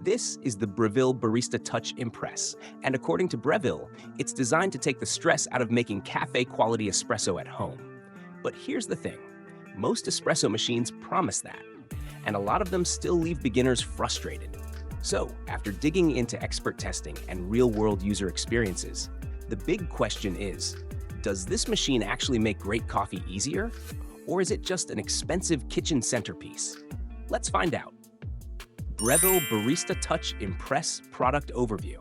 This is the Breville Barista Touch Impress, and according to Breville, it's designed to take the stress out of making cafe-quality espresso at home. But here's the thing, most espresso machines promise that, and a lot of them still leave beginners frustrated. So, after digging into expert testing and real-world user experiences, the big question is, does this machine actually make great coffee easier? Or is it just an expensive kitchen centerpiece? Let's find out. Breville Barista Touch Impress product overview.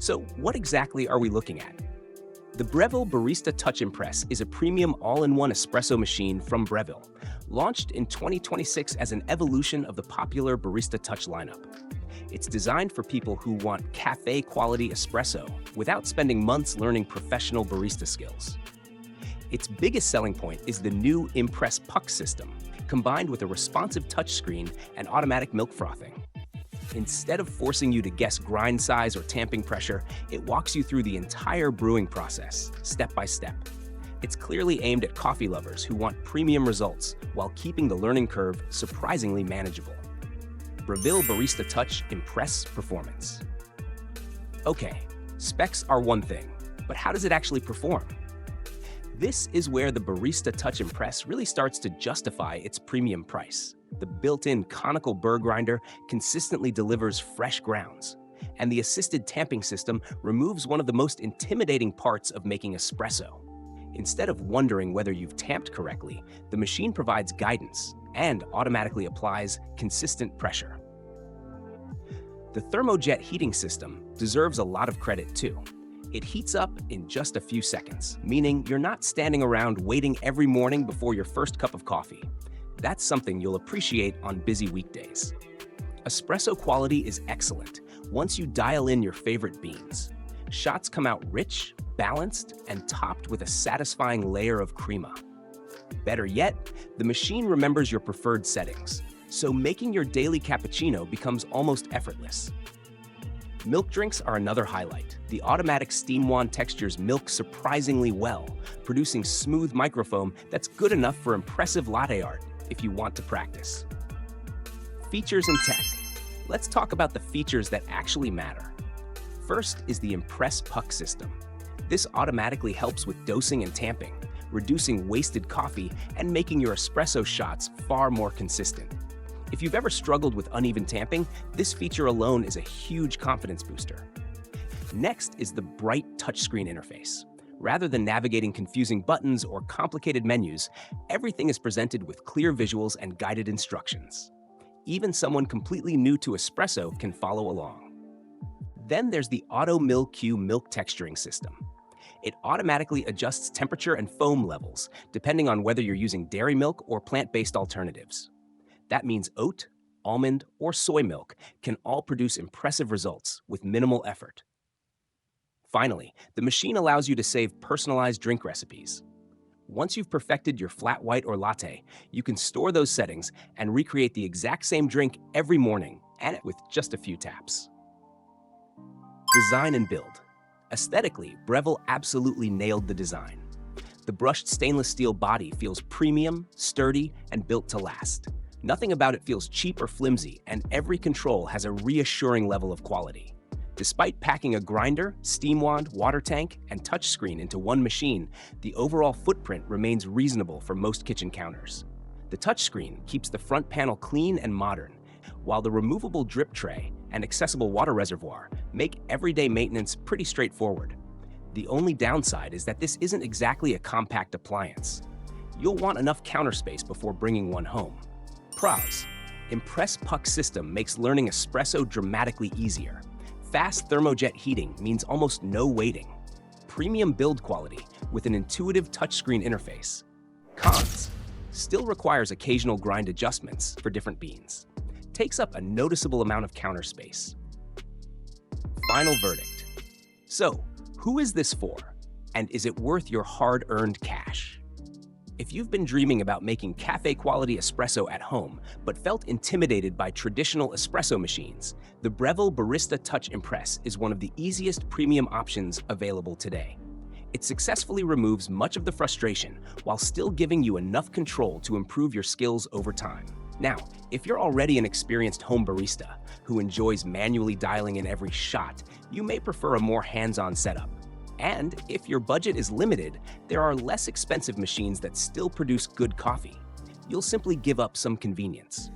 So what exactly are we looking at? The Breville Barista Touch Impress is a premium all-in-one espresso machine from Breville, launched in 2026 as an evolution of the popular Barista Touch lineup. It's designed for people who want cafe-quality espresso without spending months learning professional barista skills. Its biggest selling point is the new Impress Puck system, combined with a responsive touchscreen and automatic milk frothing. Instead of forcing you to guess grind size or tamping pressure, it walks you through the entire brewing process, step by step. It's clearly aimed at coffee lovers who want premium results while keeping the learning curve surprisingly manageable. Breville Barista Touch Impress Performance. Okay, specs are one thing, but how does it actually perform? This is where the Barista Touch Impress really starts to justify its premium price. The built-in conical burr grinder consistently delivers fresh grounds, and the assisted tamping system removes one of the most intimidating parts of making espresso. Instead of wondering whether you've tamped correctly, the machine provides guidance and automatically applies consistent pressure. The ThermoJet heating system deserves a lot of credit too. It heats up in just a few seconds, meaning you're not standing around waiting every morning before your first cup of coffee. That's something you'll appreciate on busy weekdays. Espresso quality is excellent once you dial in your favorite beans. Shots come out rich, balanced, and topped with a satisfying layer of crema. Better yet, the machine remembers your preferred settings, so making your daily cappuccino becomes almost effortless. Milk drinks are another highlight. The automatic steam wand textures milk surprisingly well, producing smooth microfoam that's good enough for impressive latte art if you want to practice. Features and tech. Let's talk about the features that actually matter. First is the Impress Puck system. This automatically helps with dosing and tamping, reducing wasted coffee and making your espresso shots far more consistent. If you've ever struggled with uneven tamping, this feature alone is a huge confidence booster. Next is the bright touchscreen interface. Rather than navigating confusing buttons or complicated menus, everything is presented with clear visuals and guided instructions. Even someone completely new to espresso can follow along. Then there's the Auto MilQ milk texturing system. It automatically adjusts temperature and foam levels, depending on whether you're using dairy milk or plant-based alternatives. That means oat, almond, or soy milk can all produce impressive results with minimal effort. Finally, the machine allows you to save personalized drink recipes. Once you've perfected your flat white or latte, you can store those settings and recreate the exact same drink every morning, and with just a few taps. Design and build. Aesthetically, Breville absolutely nailed the design. The brushed stainless steel body feels premium, sturdy, and built to last. Nothing about it feels cheap or flimsy, and every control has a reassuring level of quality. Despite packing a grinder, steam wand, water tank, and touchscreen into one machine, the overall footprint remains reasonable for most kitchen counters. The touchscreen keeps the front panel clean and modern, while the removable drip tray and accessible water reservoir make everyday maintenance pretty straightforward. The only downside is that this isn't exactly a compact appliance. You'll want enough counter space before bringing one home. Pros. Impress Puck system makes learning espresso dramatically easier. Fast ThermoJet heating means almost no waiting. Premium build quality with an intuitive touchscreen interface. Cons. Still requires occasional grind adjustments for different beans. Takes up a noticeable amount of counter space. Final verdict. So, who is this for? And is it worth your hard-earned cash? If you've been dreaming about making cafe-quality espresso at home, but felt intimidated by traditional espresso machines, the Breville Barista Touch Impress is one of the easiest premium options available today. It successfully removes much of the frustration while still giving you enough control to improve your skills over time. Now, if you're already an experienced home barista who enjoys manually dialing in every shot, you may prefer a more hands-on setup. And if your budget is limited, there are less expensive machines that still produce good coffee. You'll simply give up some convenience.